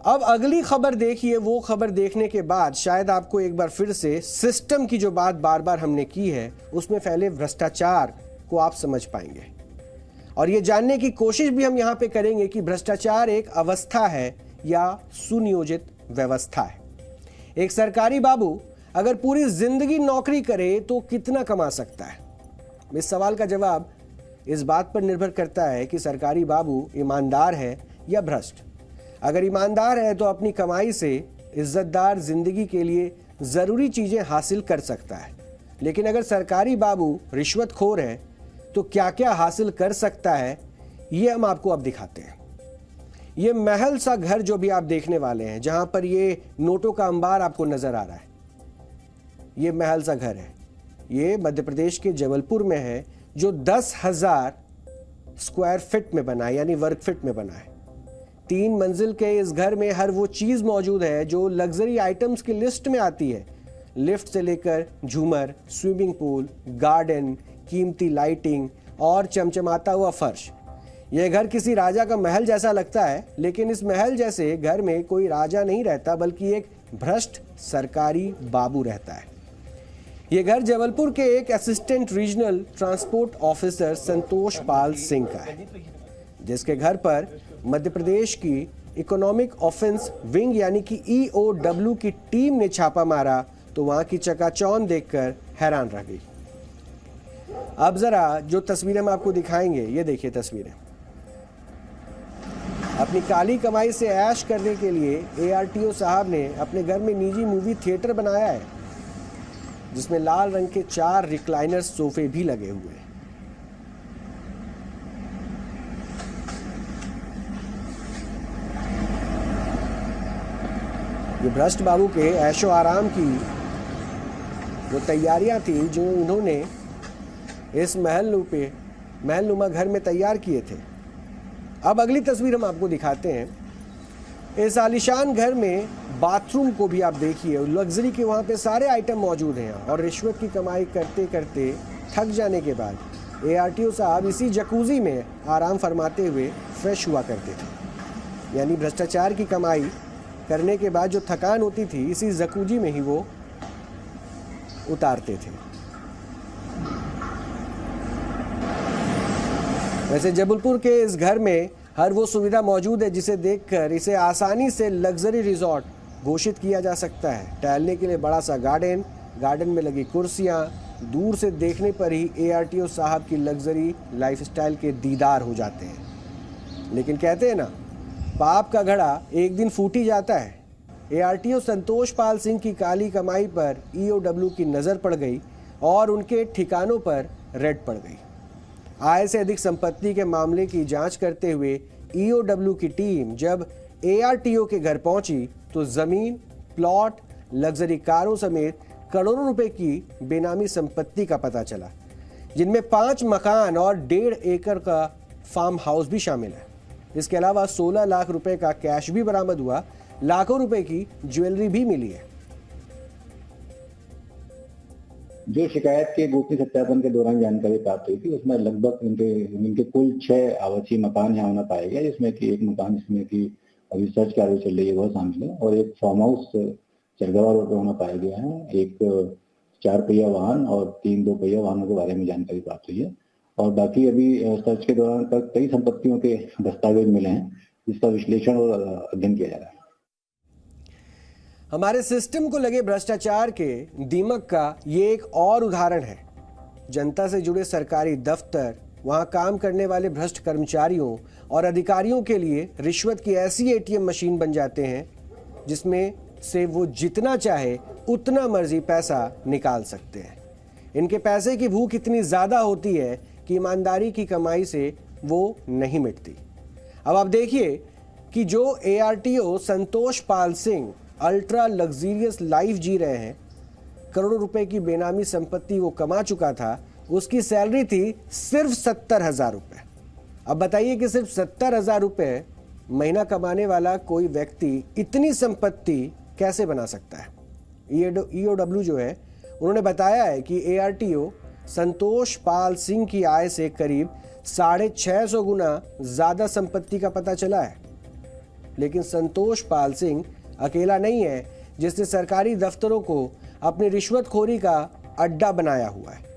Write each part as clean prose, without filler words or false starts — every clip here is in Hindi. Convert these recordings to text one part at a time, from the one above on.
अब अगली खबर देखिए। वो खबर देखने के बाद शायद आपको एक बार फिर से सिस्टम की जो बात बार बार हमने की है उसमें फैले भ्रष्टाचार को आप समझ पाएंगे, और ये जानने की कोशिश भी हम यहां पे करेंगे कि भ्रष्टाचार एक अवस्था है या सुनियोजित व्यवस्था है। एक सरकारी बाबू अगर पूरी जिंदगी नौकरी करे तो कितना कमा सकता है? इस सवाल का जवाब इस बात पर निर्भर करता है कि सरकारी बाबू ईमानदार है या भ्रष्ट। अगर ईमानदार है तो अपनी कमाई से इज्जतदार जिंदगी के लिए जरूरी चीजें हासिल कर सकता है, लेकिन अगर सरकारी बाबू रिश्वतखोर है तो क्या क्या हासिल कर सकता है ये हम आपको अब दिखाते हैं। ये महल सा घर जो भी आप देखने वाले हैं, जहां पर ये नोटों का अंबार आपको नजर आ रहा है, ये महल सा घर है। ये मध्य प्रदेश के जबलपुर में है, जो 10,000 स्क्वायर फीट में बना है, यानी वर्ग फीट में बना है। 3 मंजिल के इस घर में हर वो चीज मौजूद है जो लग्जरी आइटम्स की लिस्ट में आती है। लिफ्ट से लेकर झूमर, स्विमिंग पूल, गार्डन, कीमती लाइटिंग और चमचमाता हुआ फर्श। यह घर किसी राजा का महल जैसा लगता है, लेकिन इस महल जैसे घर में कोई राजा नहीं रहता, बल्कि एक भ्रष्ट सरकारी बाबू रहता है। यह घर जबलपुर के एक असिस्टेंट रीजनल ट्रांसपोर्ट ऑफिसर संतोष पाल सिंह का है, जिसके घर पर मध्य प्रदेश की इकोनॉमिक ऑफेंस विंग यानी कि EOW की टीम ने छापा मारा तो वहां की चकाचौंध देखकर हैरान रह गई। अब जरा जो तस्वीरें हम आपको दिखाएंगे, ये देखिए तस्वीरें। अपनी काली कमाई से ऐश करने के लिए ARTO साहब ने अपने घर में निजी मूवी थिएटर बनाया है, जिसमें लाल रंग के 4 रिक्लाइनर सोफे भी लगे हुए हैं। ये भ्रष्ट बाबू के ऐशो आराम की वो तैयारियां थी जो इन्होंने इस महलनुमा घर में तैयार किए थे। अब अगली तस्वीर हम आपको दिखाते हैं। इस आलीशान घर में बाथरूम को भी आप देखिए, लग्जरी के वहाँ पे सारे आइटम मौजूद हैं, और रिश्वत की कमाई करते करते थक जाने के बाद ARTO साहब इसी जकूजी में आराम फरमाते हुए फ्रेश हुआ करते थे। यानी भ्रष्टाचार की कमाई करने के बाद जो थकान होती थी, इसी जकूजी में ही वो उतारते थे। वैसे जबलपुर के इस घर में हर वो सुविधा मौजूद है जिसे देखकर इसे आसानी से लग्जरी रिजॉर्ट घोषित किया जा सकता है। टहलने के लिए बड़ा सा गार्डन में लगी कुर्सियां, दूर से देखने पर ही ARTO साहब की लग्जरी लाइफस्टाइल के दीदार हो जाते हैं। लेकिन कहते हैं ना, पाप का घड़ा एक दिन फूट ही जाता है। ARTO संतोष पाल सिंह की काली कमाई पर EOW की नज़र पड़ गई और उनके ठिकानों पर रेड पड़ गई। आय से अधिक संपत्ति के मामले की जांच करते हुए EOW की टीम जब ARTO के घर पहुंची तो जमीन, प्लॉट, लग्जरी कारों समेत करोड़ों रुपए की बेनामी संपत्ति का पता चला, जिनमें 5 मकान और 1.5 एकड़ का फार्म हाउस भी शामिल है। इसके अलावा 16 लाख रुपए का कैश भी बरामद हुआ, लाखों रुपए की ज्वेलरी भी मिली है। जो शिकायत के गोपनीय सत्यापन के दौरान जानकारी प्राप्त हुई थी, उसमें लगभग इनके कुल 6 आवासीय मकान यहाँ होना पाया गया, जिसमें कि एक मकान जिसमें कि अभी सर्च कार्य चल रही है वह शामिल है, और एक फार्म हाउस चरगवा रोड पर होना पाया गया है। एक 4 पहिया वाहन और 3 2 पहिया वाहनों के बारे में जानकारी प्राप्त हुई है, और बाकी अभी सर्च के दौरान कई संपत्तियों के दस्तावेज मिले हैं, जिसका विश्लेषण और अध्ययन किया जा रहा है। हमारे सिस्टम को लगे भ्रष्टाचार के दीमक का ये एक और उदाहरण है। जनता से जुड़े सरकारी दफ्तर, वहां काम करने वाले भ्रष्ट कर्मचारियों और अधिकारियों के लिए रिश्वत की ऐसी ATM मशीन बन जाते हैं जिसमें से वो जितना चाहे उतना मर्जी पैसा निकाल सकते हैं। इनके पैसे की भूख इतनी ज्यादा होती है कि ईमानदारी की कमाई से वो नहीं मिटती। अब आप देखिए कि जो ARTO संतोष Pal Singh ultra luxurious life जी रहे हैं, करोड़ों रुपए की बेनामी संपत्ति वो कमा चुका था, उसकी सैलरी थी सिर्फ 70,000 रुपए। अब बताइए कि सिर्फ 70,000 रुपए महीना कमाने वाला कोई व्यक्ति इतनी संपत्ति कैसे बना सकता है। EOW जो है, उन्होंने बताया है कि ARTO संतोष पाल सिंह की आय से करीब 650 गुना ज्यादा संपत्ति का पता चला है। लेकिन संतोष पाल सिंह अकेला नहीं है जिसने सरकारी दफ्तरों को अपनी रिश्वतखोरी का अड्डा बनाया हुआ है।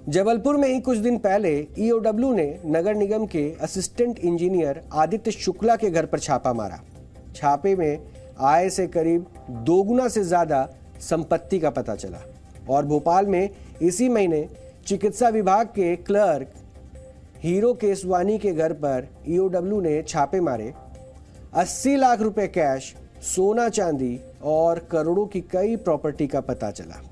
जबलपुर में ही कुछ दिन पहले ईओडब्ल्यू ने नगर निगम के असिस्टेंट इंजीनियर आदित्य शुक्ला के घर पर छापा मारा। छापे में आय से करीब 2 गुना से ज्यादा संपत्ति का पता चला। और भोपाल में इसी महीने चिकित्सा विभाग के क्लर्क हीरो केसवानी के घर पर ईओडब्ल्यू ने छापे मारे। 80 लाख रुपए कैश, सोना चांदी और करोड़ों की कई प्रॉपर्टी का पता चला।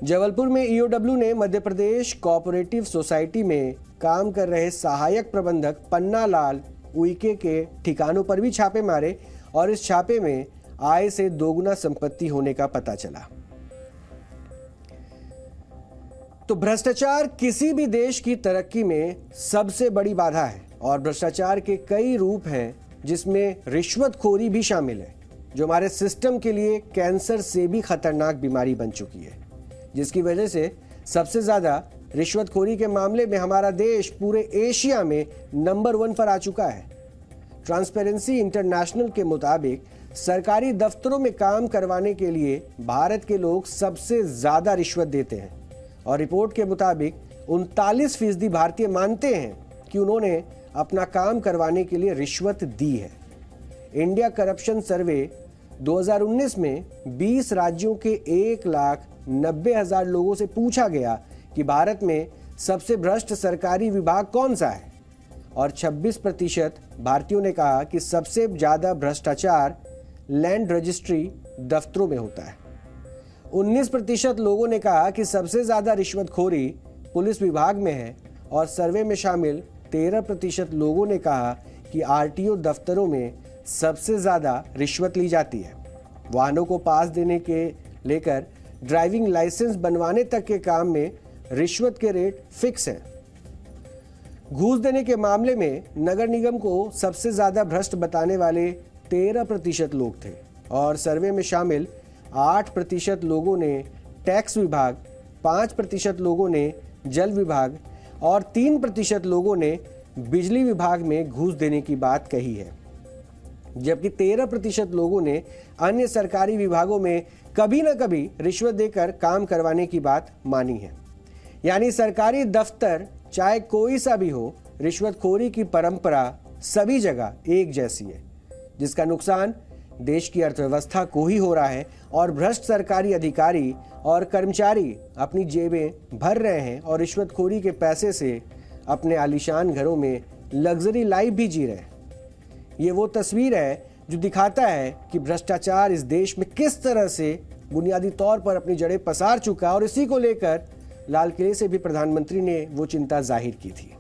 जबलपुर में ईओडब्ल्यू ने मध्य प्रदेश कोऑपरेटिव सोसाइटी में काम कर रहे सहायक प्रबंधक पन्ना लाल उइके के ठिकानों पर भी छापे मारे और इस छापे में आय से 2 गुना संपत्ति होने का पता चला। तो भ्रष्टाचार किसी भी देश की तरक्की में सबसे बड़ी बाधा है और भ्रष्टाचार के कई रूप हैं जिसमें रिश्वतखोरी भी शामिल है, जो हमारे सिस्टम के लिए कैंसर से भी खतरनाक बीमारी बन चुकी है, जिसकी वजह से सबसे ज्यादा रिश्वतखोरी के मामले में हमारा देश पूरे एशिया में नंबर 1 पर आ चुका है। ट्रांसपेरेंसी इंटरनेशनल के मुताबिक सरकारी दफ्तरों में काम करवाने के लिए भारत के लोग सबसे ज्यादा रिश्वत देते हैं और रिपोर्ट के मुताबिक 39% भारतीय मानते हैं कि उन्होंने अपना काम करवाने के लिए रिश्वत दी है। इंडिया करप्शन सर्वे 2019 में 20 राज्यों के 1,90,000 लोगों से पूछा गया कि भारत में सबसे भ्रष्ट सरकारी विभाग कौन सा है और 26% भारतीयों ने कहा कि सबसे ज्यादा भ्रष्टाचार लैंड रजिस्ट्री दफ्तरों में होता है। 19% लोगों ने कहा कि सबसे ज्यादा रिश्वतखोरी पुलिस विभाग में है और सर्वे में शामिल 13% लोगों ने कहा कि आरटीओ दफ्तरों में सबसे ज्यादा रिश्वत ली जाती है। वाहनों को पास देने के लेकर ड्राइविंग लाइसेंस बनवाने तक के काम में रिश्वत के रेट फिक्स हैं। घूस देने के मामले में नगर निगम को सबसे ज्यादा भ्रष्ट बताने वाले 13% लोग थे और सर्वे में शामिल 8% लोगों ने टैक्स विभाग, 5% लोगों ने जल विभाग और 3% लोगों ने बिजली विभाग में घूस देने की बात कही है, जबकि 13% लोगों ने अन्य सरकारी विभागों में कभी न कभी रिश्वत देकर काम करवाने की बात मानी है। यानी सरकारी दफ्तर चाहे कोई सा भी हो, रिश्वतखोरी की परंपरा सभी जगह एक जैसी है, जिसका नुकसान देश की अर्थव्यवस्था को ही हो रहा है और भ्रष्ट सरकारी अधिकारी और कर्मचारी अपनी जेबें भर रहे हैं और रिश्वतखोरी के पैसे से अपने आलीशान घरों में लग्जरी लाइफ भी जी रहे हैं। ये वो तस्वीर है जो दिखाता है कि भ्रष्टाचार इस देश में किस तरह से बुनियादी तौर पर अपनी जड़ें पसार चुका है और इसी को लेकर लाल किले से भी प्रधानमंत्री ने वो चिंता जाहिर की थी।